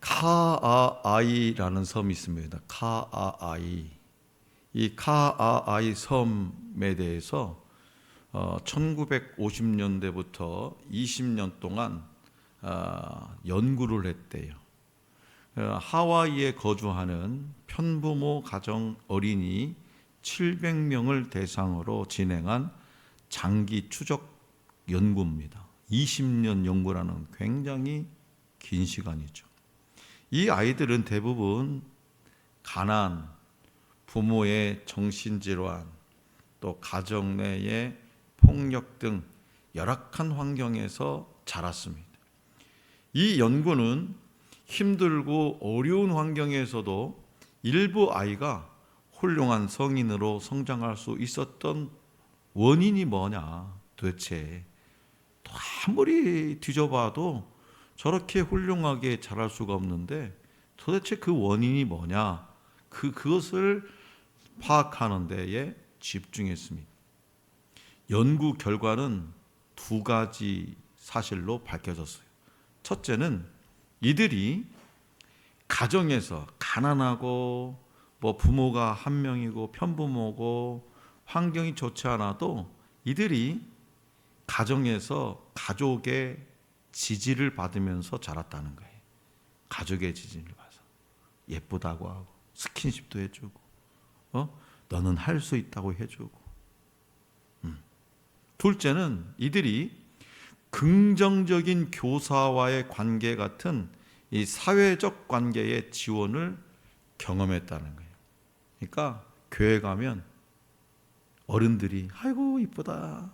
카아아이라는 섬이 있습니다. 카아아이. 이 카아아이 섬에 대해서 1950년대부터 20년 동안 연구를 했대요. 하와이에 거주하는 편부모 가정 어린이 700명을 대상으로 진행한 장기 추적 연구입니다. 20년 연구라는 굉장히 긴 시간이죠. 이 아이들은 대부분 가난, 부모의 정신질환, 또 가정 내의 폭력 등 열악한 환경에서 자랐습니다. 이 연구는 힘들고 어려운 환경에서도 일부 아이가 훌륭한 성인으로 성장할 수 있었던 원인이 뭐냐, 도대체 또 아무리 뒤져봐도 저렇게 훌륭하게 자랄 수가 없는데 도대체 그 원인이 뭐냐, 그것을 파악하는 데에 집중했습니다. 연구 결과는 두 가지 사실로 밝혀졌어요. 첫째는 이들이 가정에서 가난하고 부모가 한 명이고 편부모고 환경이 좋지 않아도 이들이 가정에서 가족의 지지를 받으면서 자랐다는 거예요. 가족의 지지를 받아서 예쁘다고 하고 스킨십도 해주고 너는 할 수 있다고 해주고. 둘째는 이들이 긍정적인 교사와의 관계 같은 이 사회적 관계의 지원을 경험했다는 거예요. 그러니까 교회 가면 어른들이 아이고 이쁘다.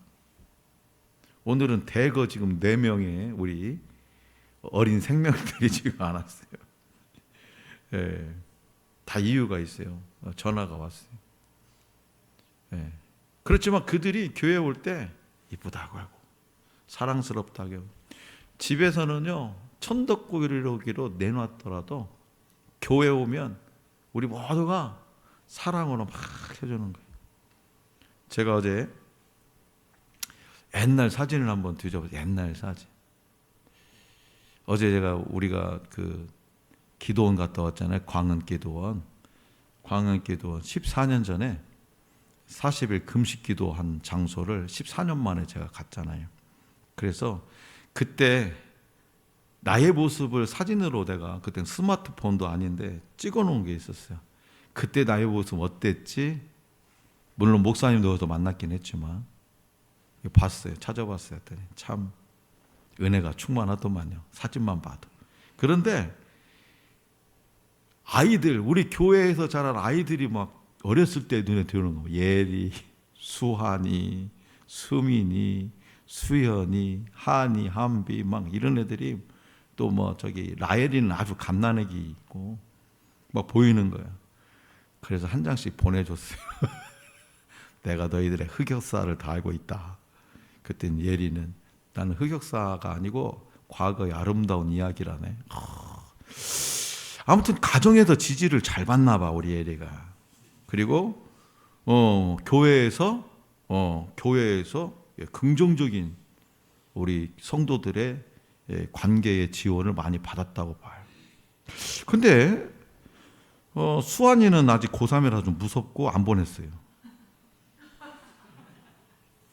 오늘은 대거 지금 4명의 우리 어린 생명들이 지금 안 왔어요. 예, 다 이유가 있어요. 전화가 왔어요. 예, 그렇지만 그들이 교회 올 때 이쁘다고 하고 사랑스럽다고 하고, 집에서는요 천덕꾸러기로 내놨더라도 교회 오면 우리 모두가 사랑으로 막 해주는 거예요. 제가 어제 옛날 사진을 한번 뒤져봤어요. 옛날 사진. 어제 우리가 그 기도원 갔다 왔잖아요. 광흥기도원 14년 전에 40일 금식 기도한 장소를 14년 만에 제가 갔잖아요. 그래서 그때 나의 모습을 사진으로 내가, 그때 스마트폰도 아닌데 찍어 놓은 게 있었어요. 그때 나의 모습 어땠지? 물론 목사님도 만났긴 했지만 봤어요. 찾아봤어요. 했더니 참 은혜가 충만하더만요. 사진만 봐도. 그런데 아이들, 우리 교회에서 자란 아이들이 막 어렸을 때 눈에 들어오는 거, 예리, 수한이, 수민이, 수연이, 한이, 한비 막 이런 애들이, 또 라엘이는 아주 갓난애기 있고 막 보이는 거야. 그래서 한 장씩 보내줬어요. 내가 너희들의 흑역사를 다 알고 있다. 그땐 예리는 나는 흑역사가 아니고 과거의 아름다운 이야기라네. 아무튼 가정에서 지지를 잘 받나 봐, 우리 예리가. 그리고 교회에서 긍정적인 우리 성도들의 관계의 지원을 많이 받았다고 봐요. 근데 수환이는 아직 고3이라 좀 무섭고 안 보냈어요.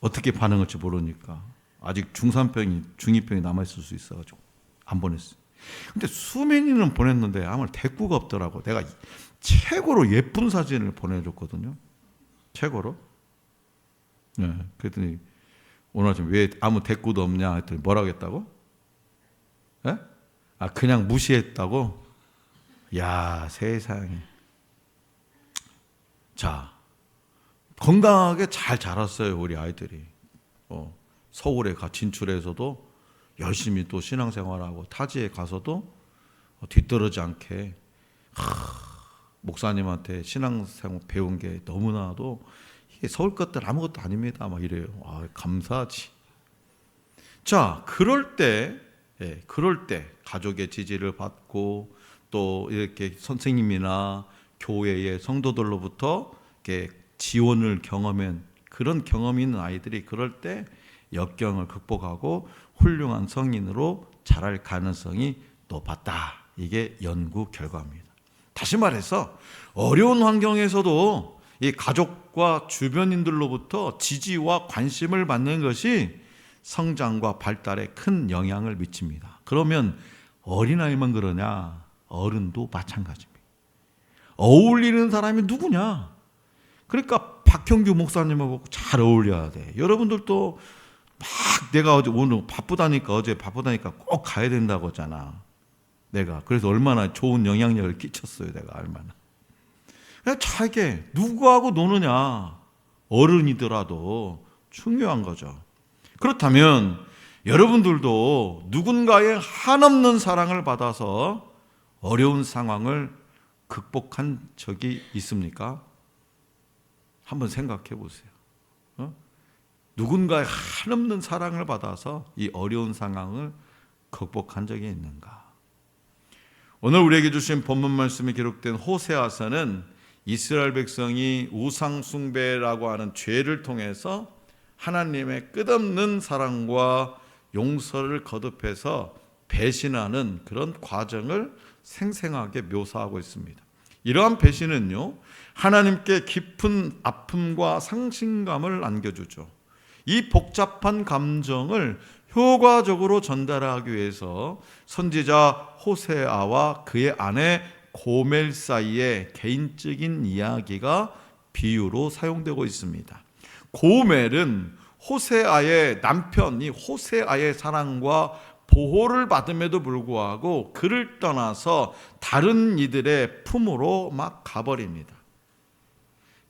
어떻게 반응할지 모르니까. 아직 중2병이 남아있을 수 있어가지고 안 보냈어요. 근데 수민이는 보냈는데 아무 대꾸가 없더라고. 내가 최고로 예쁜 사진을 보내줬거든요. 최고로. 네, 그랬더니 오늘 아침 왜 아무 대꾸도 없냐 했더니 뭐라고 했다고? 네? 그냥 무시했다고? 야, 세상에. 자, 건강하게 잘 자랐어요, 우리 아이들이. 서울에 진출해서도 열심히 또 신앙생활하고 타지에 가서도 뒤떨어지지 않게 목사님한테 신앙생활 배운 게 너무나도, 이게 서울 것들 아무것도 아닙니다 막 이래요. 감사하지. 자, 그럴 때 가족의 지지를 받고 또 이렇게 선생님이나 교회의 성도들로부터 이렇게 지원을 경험한 그런 경험이 있는 아이들이 그럴 때 역경을 극복하고 훌륭한 성인으로 자랄 가능성이 높았다. 이게 연구 결과입니다. 다시 말해서 어려운 환경에서도 이 가족과 주변인들로부터 지지와 관심을 받는 것이 성장과 발달에 큰 영향을 미칩니다. 그러면 어린아이만 그러냐? 어른도 마찬가지입니다. 어울리는 사람이 누구냐? 그러니까 박형규 목사님하고 잘 어울려야 돼. 여러분들도 막 내가 오늘 바쁘다니까 꼭 가야 된다고 하잖아. 내가 그래서 얼마나 좋은 영향력을 끼쳤어요. 내가 얼마나. 자기 누구하고 노느냐? 어른이더라도 중요한 거죠. 그렇다면 여러분들도 누군가의 한없는 사랑을 받아서 어려운 상황을 극복한 적이 있습니까? 한번 생각해 보세요. 누군가의 한없는 사랑을 받아서 이 어려운 상황을 극복한 적이 있는가? 오늘 우리에게 주신 본문 말씀에 기록된 호세아서는 이스라엘 백성이 우상 숭배라고 하는 죄를 통해서 하나님의 끝없는 사랑과 용서를 거듭해서 배신하는 그런 과정을 생생하게 묘사하고 있습니다. 이러한 배신은요, 하나님께 깊은 아픔과 상심감을 안겨주죠. 이 복잡한 감정을 효과적으로 전달하기 위해서 선지자 호세아와 그의 아내 고멜 사이의 개인적인 이야기가 비유로 사용되고 있습니다. 고멜은 호세아의 남편이 호세아의 사랑과 보호를 받음에도 불구하고 그를 떠나서 다른 이들의 품으로 막 가버립니다.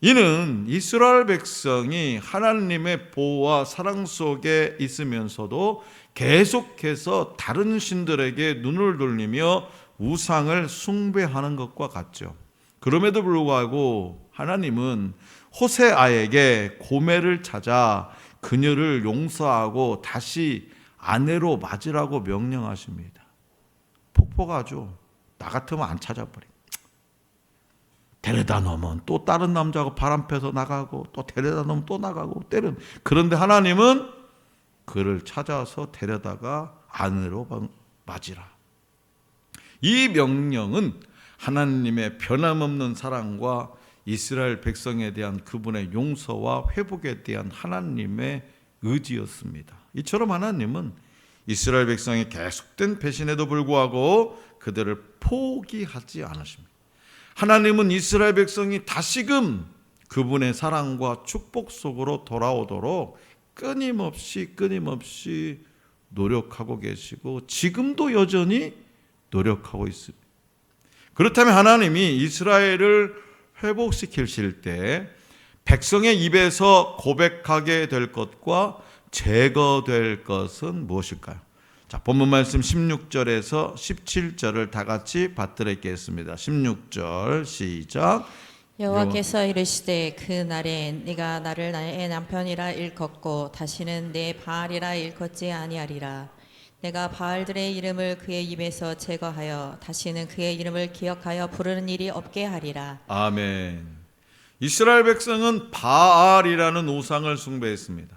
이는 이스라엘 백성이 하나님의 보호와 사랑 속에 있으면서도 계속해서 다른 신들에게 눈을 돌리며 우상을 숭배하는 것과 같죠. 그럼에도 불구하고 하나님은 호세아에게 고멜을 찾아 그녀를 용서하고 다시 아내로 맞으라고 명령하십니다. 폭포가죠. 나 같으면 안 찾아버려. 데려다 놓으면 또 다른 남자하고 바람 펴서 나가고 또 데려다 놓으면 또 나가고 때는. 그런데 하나님은 그를 찾아서 데려다가 아내로 맞으라. 이 명령은 하나님의 변함없는 사랑과 이스라엘 백성에 대한 그분의 용서와 회복에 대한 하나님의 의지였습니다. 이처럼 하나님은 이스라엘 백성의 계속된 배신에도 불구하고 그들을 포기하지 않으십니다. 하나님은 이스라엘 백성이 다시금 그분의 사랑과 축복 속으로 돌아오도록 끊임없이 노력하고 계시고 지금도 여전히 노력하고 있습니다. 그렇다면 하나님이 이스라엘을 회복시키실 때 백성의 입에서 고백하게 될 것과 제거될 것은 무엇일까요? 자, 본문 말씀 16절에서 17절을 다 같이 받들어 읽겠습니다. 16절 시작. 여호와께서 이르시되 그 날에 네가 나를 나의 남편이라 일컫고 다시는 내 바알이라 일컫지 아니하리라. 내가 바알들의 이름을 그의 입에서 제거하여 다시는 그의 이름을 기억하여 부르는 일이 없게 하리라. 아멘. 이스라엘 백성은 바알이라는 우상을 숭배했습니다.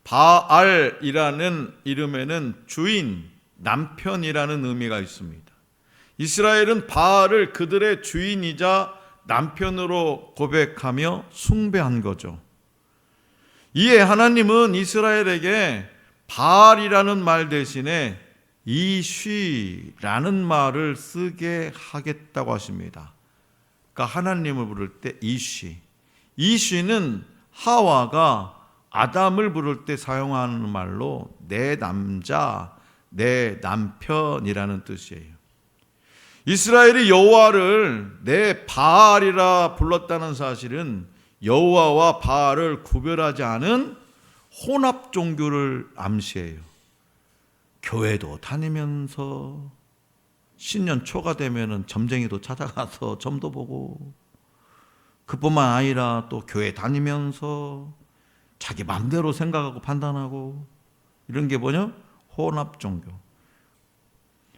바알이라는 이름에는 주인, 남편이라는 의미가 있습니다. 이스라엘은 바알을 그들의 주인이자 남편으로 고백하며 숭배한 거죠. 이에 하나님은 이스라엘에게 바알이라는 말 대신에 이쉬라는 말을 쓰게 하겠다고 하십니다. 그러니까 하나님을 부를 때 이쉬는 하와가 아담을 부를 때 사용하는 말로 내 남자, 내 남편이라는 뜻이에요. 이스라엘이 여호와를 내 바알이라 불렀다는 사실은 여호와와 바알을 구별하지 않은 혼합 종교를 암시해요. 교회도 다니면서 신년 초가 되면은 점쟁이도 찾아가서 점도 보고, 그뿐만 아니라 또 교회 다니면서 자기 마음대로 생각하고 판단하고, 이런 게 뭐냐? 혼합 종교.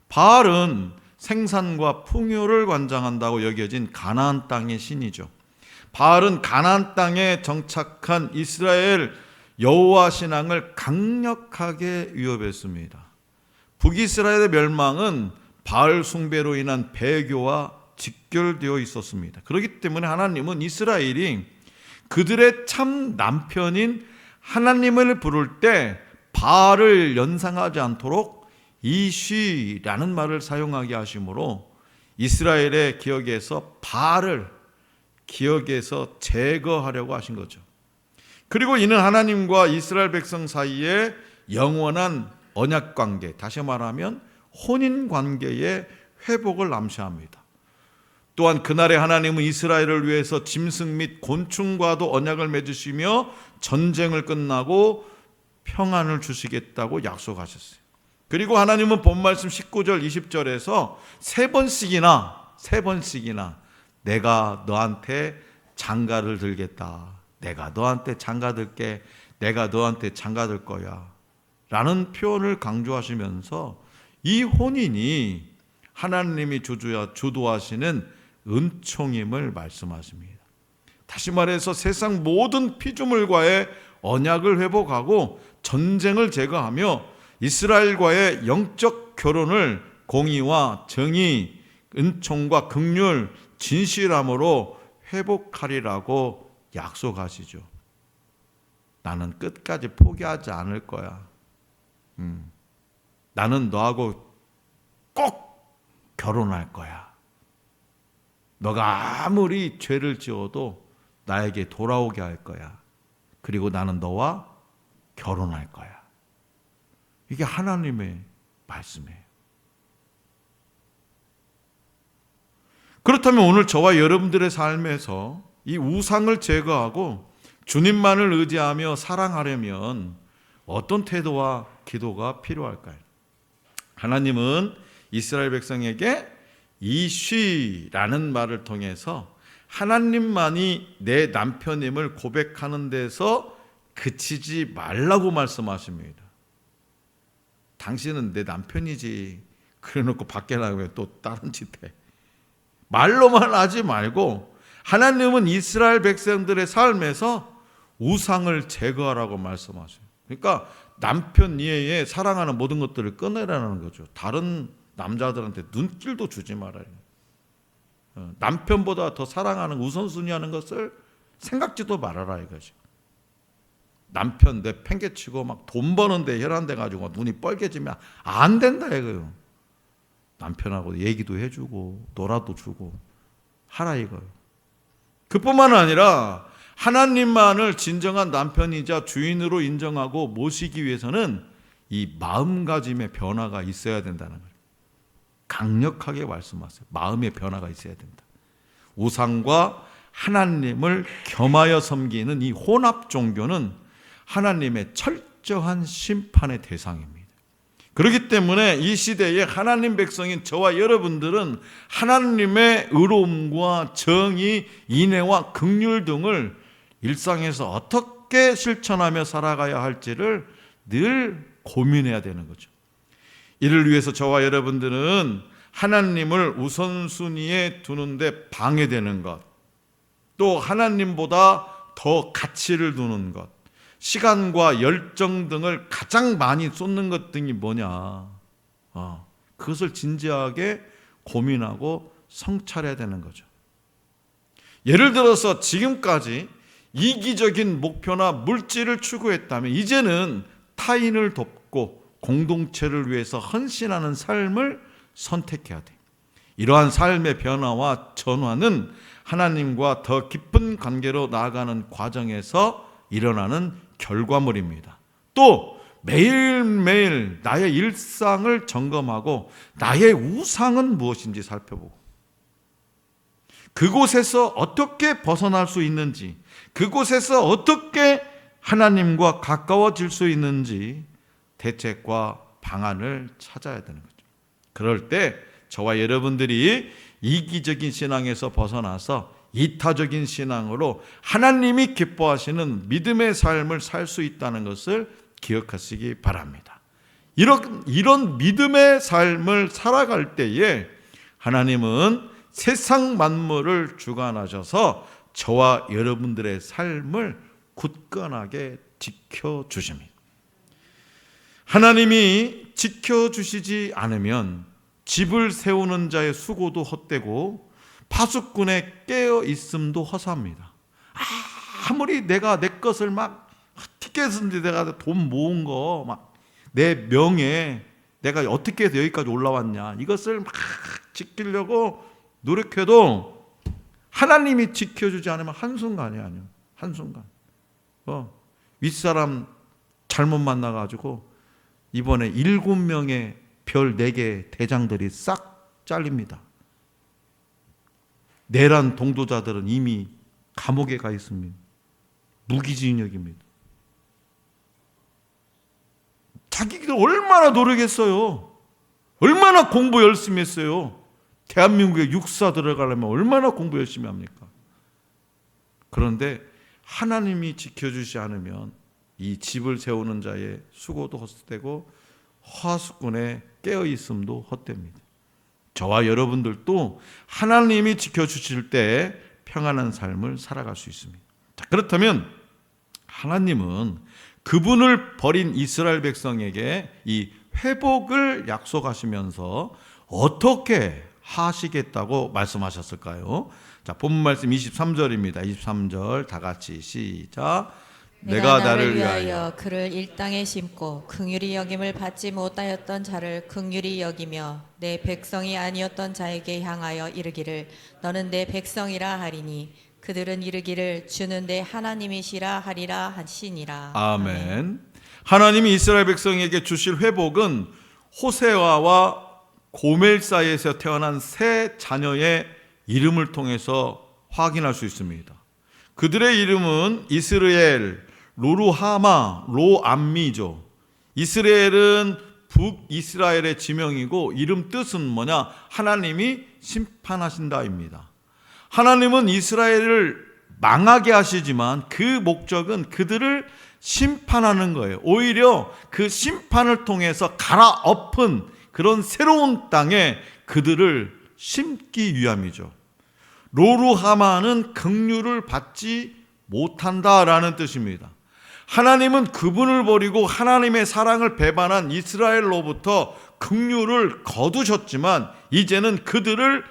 바알은 생산과 풍요를 관장한다고 여겨진 가나안 땅의 신이죠. 바알은 가나안 땅에 정착한 이스라엘 여호와 신앙을 강력하게 위협했습니다. 북이스라엘의 멸망은 바알 숭배로 인한 배교와 직결되어 있었습니다. 그렇기 때문에 하나님은 이스라엘이 그들의 참 남편인 하나님을 부를 때 바알을 연상하지 않도록 이쉬라는 말을 사용하게 하심으로 이스라엘의 기억에서 바알을 기억에서 제거하려고 하신 거죠. 그리고 이는 하나님과 이스라엘 백성 사이에 영원한 언약 관계, 다시 말하면 혼인 관계의 회복을 암시합니다. 또한 그날에 하나님은 이스라엘을 위해서 짐승 및 곤충과도 언약을 맺으시며 전쟁을 끝나고 평안을 주시겠다고 약속하셨어요. 그리고 하나님은 본말씀 19절 20절에서 세 번씩이나 내가 너한테 장가를 들겠다, 내가 너한테 장가 들게, 내가 너한테 장가 들 거야 라는 표현을 강조하시면서 이 혼인이 하나님이 주도하시는 은총임을 말씀하십니다. 다시 말해서 세상 모든 피조물과의 언약을 회복하고 전쟁을 제거하며 이스라엘과의 영적 결혼을 공의와 정의, 은총과 긍휼, 진실함으로 회복하리라고 약속하시죠. 나는 끝까지 포기하지 않을 거야. 나는 너하고 꼭 결혼할 거야. 너가 아무리 죄를 지어도 나에게 돌아오게 할 거야. 그리고 나는 너와 결혼할 거야. 이게 하나님의 말씀이에요. 그렇다면 오늘 저와 여러분들의 삶에서 이 우상을 제거하고 주님만을 의지하며 사랑하려면 어떤 태도와 기도가 필요할까요? 하나님은 이스라엘 백성에게 이쉬라는 말을 통해서 하나님만이 내 남편임을 고백하는 데서 그치지 말라고 말씀하십니다. 당신은 내 남편이지, 그래놓고 밖에 나가면 또 다른 짓 해. 말로만 하지 말고 하나님은 이스라엘 백성들의 삶에서 우상을 제거하라고 말씀하셔요. 그러니까 남편 이외에 사랑하는 모든 것들을 끊으라는 거죠. 다른 남자들한테 눈길도 주지 말아요. 남편보다 더 사랑하는 우선순위하는 것을 생각지도 말아라 이거죠. 남편 내 팽개치고 막 돈 버는데 혈안돼 가지고 눈이 뻘개지면 안 된다 이거요. 남편하고 얘기도 해주고 놀아도 주고 하라 이거요. 그뿐만 아니라 하나님만을 진정한 남편이자 주인으로 인정하고 모시기 위해서는 이 마음가짐의 변화가 있어야 된다는 거예요. 강력하게 말씀하세요. 마음의 변화가 있어야 된다. 우상과 하나님을 겸하여 섬기는 이 혼합 종교는 하나님의 철저한 심판의 대상입니다. 그렇기 때문에 이 시대에 하나님 백성인 저와 여러분들은 하나님의 의로움과 정의, 인애와 긍휼 등을 일상에서 어떻게 실천하며 살아가야 할지를 늘 고민해야 되는 거죠. 이를 위해서 저와 여러분들은 하나님을 우선순위에 두는데 방해되는 것, 또 하나님보다 더 가치를 두는 것, 시간과 열정 등을 가장 많이 쏟는 것 등이 뭐냐, 그것을 진지하게 고민하고 성찰해야 되는 거죠. 예를 들어서 지금까지 이기적인 목표나 물질을 추구했다면 이제는 타인을 돕고 공동체를 위해서 헌신하는 삶을 선택해야 돼. 이러한 삶의 변화와 전환은 하나님과 더 깊은 관계로 나아가는 과정에서 일어나는 결과물입니다. 또 매일매일 나의 일상을 점검하고 나의 우상은 무엇인지 살펴보고 그곳에서 어떻게 벗어날 수 있는지, 그곳에서 어떻게 하나님과 가까워질 수 있는지 대책과 방안을 찾아야 되는 거죠. 그럴 때 저와 여러분들이 이기적인 신앙에서 벗어나서 이타적인 신앙으로 하나님이 기뻐하시는 믿음의 삶을 살 수 있다는 것을 기억하시기 바랍니다. 이런 믿음의 삶을 살아갈 때에 하나님은 세상 만물을 주관하셔서 저와 여러분들의 삶을 굳건하게 지켜주십니다. 하나님이 지켜주시지 않으면 집을 세우는 자의 수고도 헛되고 파수꾼의 깨어 있음도 허사합니다. 아무리 내가 내 것을 막 어떻게 해서든지 내가 돈 모은 거 막 내 명예 내가 어떻게 해서 여기까지 올라왔냐 이것을 막 지키려고 노력해도 하나님이 지켜주지 않으면 한순간이 아니에요. 한순간. 윗사람 잘못 만나가지고 이번에 7명의 별 4개 대장들이 싹 잘립니다. 내란 동도자들은 이미 감옥에 가 있습니다. 무기징역입니다. 자기들 얼마나 노력했어요. 얼마나 공부 열심히 했어요. 대한민국에 육사 들어가려면 얼마나 공부 열심히 합니까? 그런데 하나님이 지켜주지 않으면 이 집을 세우는 자의 수고도 헛되고 화수꾼의 깨어있음도 헛됩니다. 저와 여러분들도 하나님이 지켜주실 때 평안한 삶을 살아갈 수 있습니다. 자, 그렇다면 하나님은 그분을 버린 이스라엘 백성에게 이 회복을 약속하시면서 어떻게 하시겠다고 말씀하셨을까요? 자, 본문 말씀 23절입니다. 23절 다 같이 시작. 내가 나를 위하여 그를 이 땅에 심고 긍휼히 여김을 받지 못하였던 자를 긍휼히 여기며 내 백성이 아니었던 자에게 향하여 이르기를 너는 내 백성이라 하리니 그들은 이르기를 주는 내 하나님이시라 하리라 하시니라. 아멘. 하나님이 이스라엘 백성에게 주실 회복은 호세아와 고멜 사이에서 태어난 세 자녀의 이름을 통해서 확인할 수 있습니다. 그들의 이름은 이스라엘, 로루하마, 로암미죠. 이스라엘은 북이스라엘의 지명이고 이름 뜻은 뭐냐? 하나님이 심판하신다입니다. 하나님은 이스라엘을 망하게 하시지만 그 목적은 그들을 심판하는 거예요. 오히려 그 심판을 통해서 갈아엎은 그런 새로운 땅에 그들을 심기 위함이죠. 로루하마는 긍휼을 받지 못한다라는 뜻입니다. 하나님은 그분을 버리고 하나님의 사랑을 배반한 이스라엘로부터 긍휼을 거두셨지만 이제는 그들을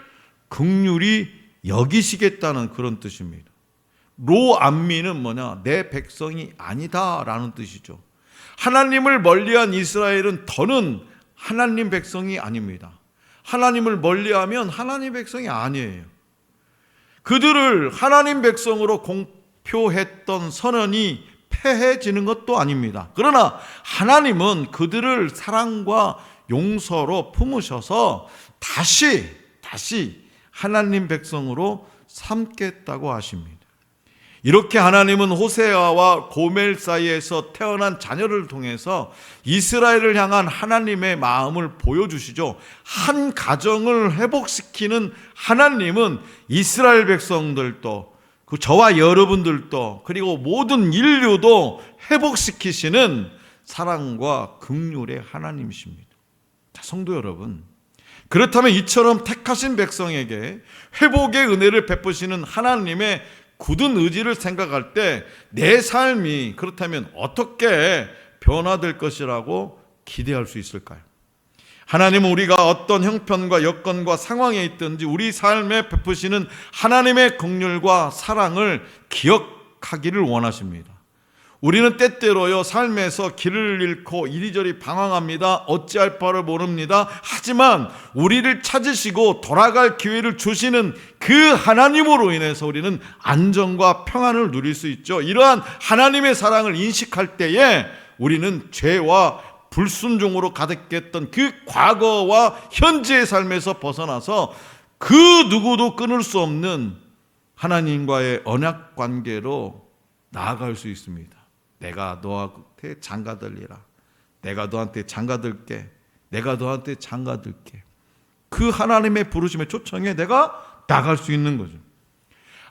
긍휼히 여기시겠다는 그런 뜻입니다. 로암미는 뭐냐? 내 백성이 아니다라는 뜻이죠. 하나님을 멀리한 이스라엘은 더는 하나님 백성이 아닙니다. 하나님을 멀리하면 하나님 백성이 아니에요. 그들을 하나님 백성으로 공표했던 선언이 폐해지는 것도 아닙니다. 그러나 하나님은 그들을 사랑과 용서로 품으셔서 다시 하나님 백성으로 삼겠다고 하십니다. 이렇게 하나님은 호세아와 고멜 사이에서 태어난 자녀를 통해서 이스라엘을 향한 하나님의 마음을 보여주시죠. 한 가정을 회복시키는 하나님은 이스라엘 백성들도 저와 여러분들도 그리고 모든 인류도 회복시키시는 사랑과 긍휼의 하나님이십니다. 자, 성도 여러분, 그렇다면 이처럼 택하신 백성에게 회복의 은혜를 베푸시는 하나님의 굳은 의지를 생각할 때 내 삶이 그렇다면 어떻게 변화될 것이라고 기대할 수 있을까요? 하나님은 우리가 어떤 형편과 여건과 상황에 있든지 우리 삶에 베푸시는 하나님의 긍휼과 사랑을 기억하기를 원하십니다. 우리는 때때로요 삶에서 길을 잃고 이리저리 방황합니다. 어찌할 바를 모릅니다. 하지만 우리를 찾으시고 돌아갈 기회를 주시는 그 하나님으로 인해서 우리는 안정과 평안을 누릴 수 있죠. 이러한 하나님의 사랑을 인식할 때에 우리는 죄와 불순종으로 가득했던 그 과거와 현재의 삶에서 벗어나서 그 누구도 끊을 수 없는 하나님과의 언약 관계로 나아갈 수 있습니다. 내가 너한테 장가들리라. 내가 너한테 장가들게. 내가 너한테 장가들게. 그 하나님의 부르심의 초청에 내가 나갈 수 있는 거죠.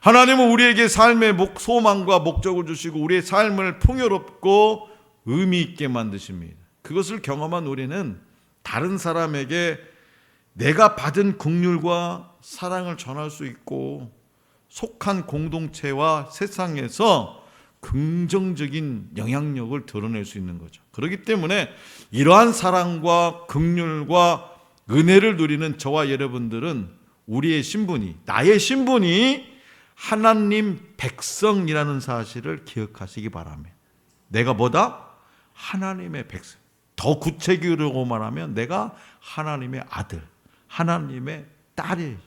하나님은 우리에게 삶의 소망과 목적을 주시고 우리의 삶을 풍요롭고 의미 있게 만드십니다. 그것을 경험한 우리는 다른 사람에게 내가 받은 긍휼과 사랑을 전할 수 있고 속한 공동체와 세상에서 긍정적인 영향력을 드러낼 수 있는 거죠. 그렇기 때문에 이러한 사랑과 긍휼과 은혜를 누리는 저와 여러분들은 우리의 신분이, 나의 신분이 하나님 백성이라는 사실을 기억하시기 바랍니다. 내가 뭐다? 하나님의 백성. 더 구체적으로 말하면 내가 하나님의 아들, 하나님의 딸이에요.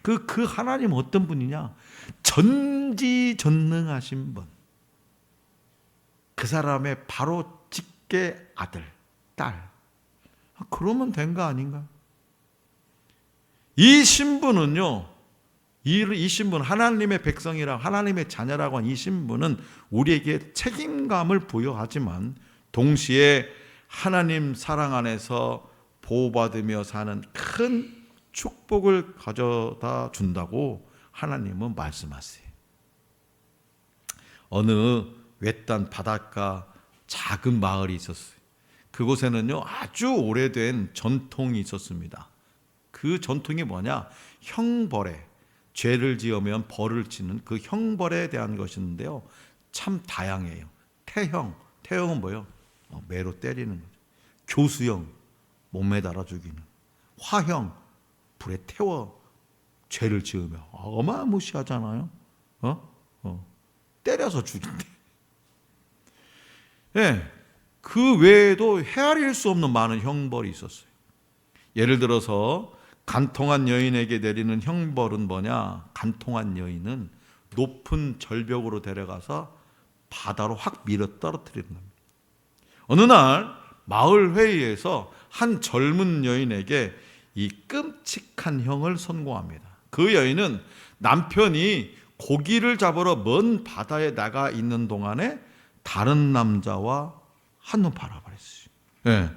그 하나님 어떤 분이냐? 전지전능하신 분. 그 사람의 바로 직계 아들, 딸. 그러면 된 거 아닌가? 이 신분은요, 이 신분, 하나님의 백성이라 하나님의 자녀라고 한 이 신분은 우리에게 책임감을 부여하지만 동시에 하나님 사랑 안에서 보호받으며 사는 큰 축복을 가져다 준다고 하나님은 말씀하세요. 어느 외딴 바닷가 작은 마을이 있었어요. 그곳에는요, 아주 오래된 전통이 있었습니다. 그 전통이 뭐냐? 형벌에, 죄를 지으면 벌을 치는 그 형벌에 대한 것인데요, 참 다양해요. 태형은 뭐예요? 매로 때리는 거죠. 교수형, 몸에 달아 죽이는. 화형, 불에 태워 죄를 지으며. 어마무시하잖아요. 때려서 죽인대. 예, 그 외에도 헤아릴 수 없는 많은 형벌이 있었어요. 예를 들어서 간통한 여인에게 내리는 형벌은 뭐냐? 간통한 여인은 높은 절벽으로 데려가서 바다로 확 밀어 떨어뜨리는 겁니다. 어느 날 마을 회의에서 한 젊은 여인에게 이 끔찍한 형을 선고합니다. 그 여인은 남편이 고기를 잡으러 먼 바다에 나가 있는 동안에 다른 남자와 한눈 팔아버렸어요. 네.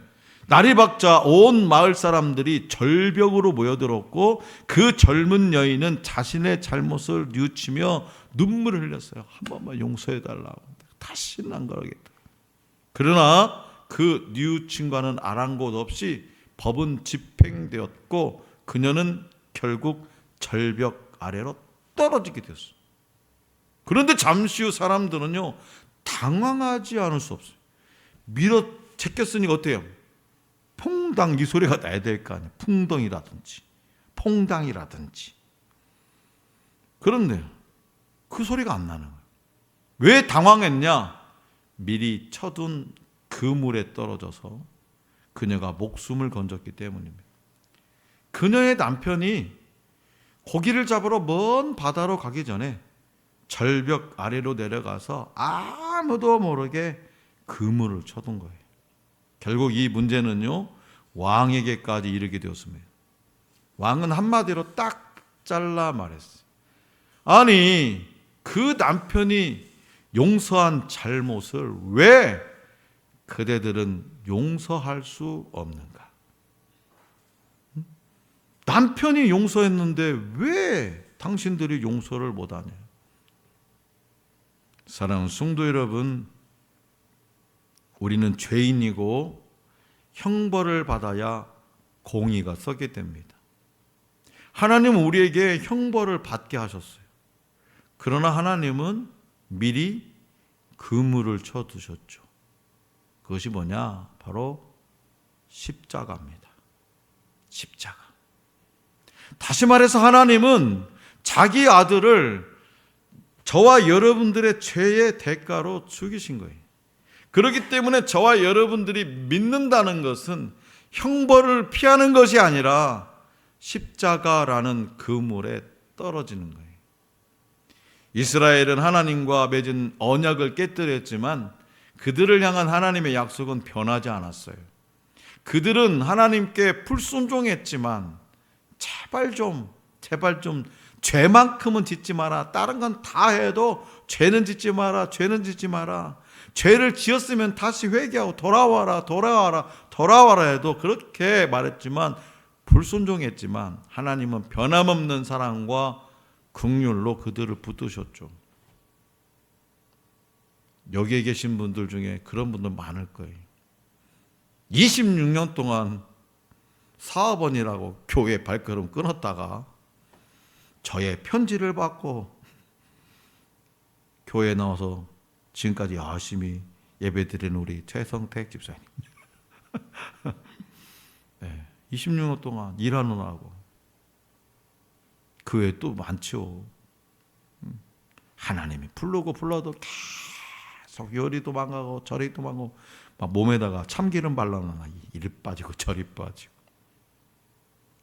날이 밝자 온 마을 사람들이 절벽으로 모여들었고 그 젊은 여인은 자신의 잘못을 뉘우치며 눈물을 흘렸어요. 한 번만 용서해달라고. 다시는 안 그러겠다. 그러나 그 뉘우침과는 아랑곳 없이 법은 집행되었고 그녀는 결국 절벽 아래로 떨어지게 되었어요. 그런데 잠시 후 사람들은요, 당황하지 않을 수 없어요. 밀어 제꼈으니까 어때요? 퐁당 이 소리가 나야 될 거 아니에요. 풍덩이라든지 퐁당이라든지. 그런데 그 소리가 안 나는 거예요. 왜 당황했냐? 미리 쳐둔 그물에 떨어져서 그녀가 목숨을 건졌기 때문입니다. 그녀의 남편이 고기를 잡으러 먼 바다로 가기 전에 절벽 아래로 내려가서 아무도 모르게 그물을 쳐둔 거예요. 결국 이 문제는요, 왕에게까지 이르게 되었습니다. 왕은 한마디로 딱 잘라 말했어요. 아니, 그 남편이 용서한 잘못을 왜 그대들은 용서할 수 없는가? 남편이 용서했는데 왜 당신들이 용서를 못하냐? 사랑하는 성도 여러분, 우리는 죄인이고 형벌을 받아야 공의가 서게 됩니다. 하나님은 우리에게 형벌을 받게 하셨어요. 그러나 하나님은 미리 그물을 쳐두셨죠. 그것이 뭐냐? 바로 십자가입니다. 십자가. 다시 말해서 하나님은 자기 아들을 저와 여러분들의 죄의 대가로 죽이신 거예요. 그렇기 때문에 저와 여러분들이 믿는다는 것은 형벌을 피하는 것이 아니라 십자가라는 그물에 떨어지는 거예요. 이스라엘은 하나님과 맺은 언약을 깨뜨렸지만 그들을 향한 하나님의 약속은 변하지 않았어요. 그들은 하나님께 불순종했지만 제발 좀 죄만큼은 짓지 마라. 다른 건 다 해도 죄는 짓지 마라. 죄는 짓지 마라. 죄를 지었으면 다시 회개하고 돌아와라 해도 그렇게 말했지만 불순종했지만 하나님은 변함없는 사랑과 긍휼로 그들을 붙드셨죠. 여기에 계신 분들 중에 그런 분들 많을 거예요. 26년 동안 사업원이라고 교회 발걸음 끊었다가 저의 편지를 받고 교회에 나와서 지금까지 열심히 예배드리는 우리 최성택 집사님. 네, 26년 동안 일하느라고. 그 외에 또 많죠. 하나님이 부르고 불러도 계속 요리도 망하고 저리도 망하고 막 몸에다가 참기름 발라놔 이리 빠지고 저리 빠지고.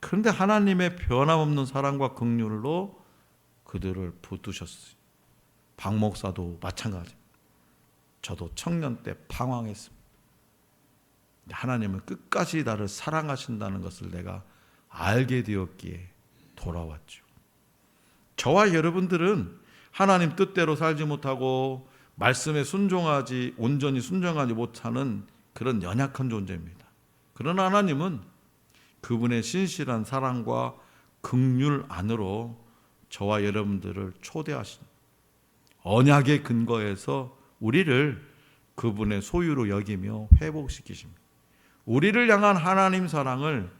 그런데 하나님의 변함없는 사랑과 긍휼로 그들을 붙드셨어요. 박 목사도 마찬가지. 저도 청년 때 방황했습니다. 하나님은 끝까지 나를 사랑하신다는 것을 내가 알게 되었기에 돌아왔죠. 저와 여러분들은 하나님 뜻대로 살지 못하고 말씀에 순종하지 온전히 순종하지 못하는 그런 연약한 존재입니다. 그러나 하나님은 그분의 신실한 사랑과 긍휼 안으로 저와 여러분들을 초대하신 언약의 근거에서 우리를 그분의 소유로 여기며 회복시키십니다. 우리를 향한 하나님 사랑을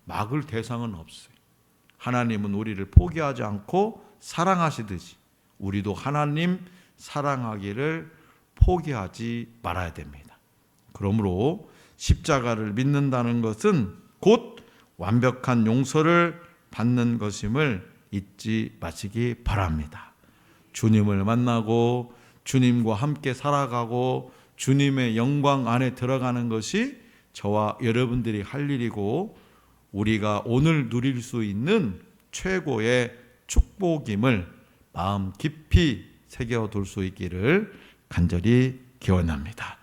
막을 대상은 없어요. 하나님은 우리를 포기하지 않고 사랑하시듯이 우리도 하나님 사랑하기를 포기하지 말아야 됩니다. 그러므로 십자가를 믿는다는 것은 곧 완벽한 용서를 받는 것임을 잊지 마시기 바랍니다. 주님을 만나고 주님과 함께 살아가고 주님의 영광 안에 들어가는 것이 저와 여러분들이 할 일이고 우리가 오늘 누릴 수 있는 최고의 축복임을 마음 깊이 새겨둘 수 있기를 간절히 기원합니다.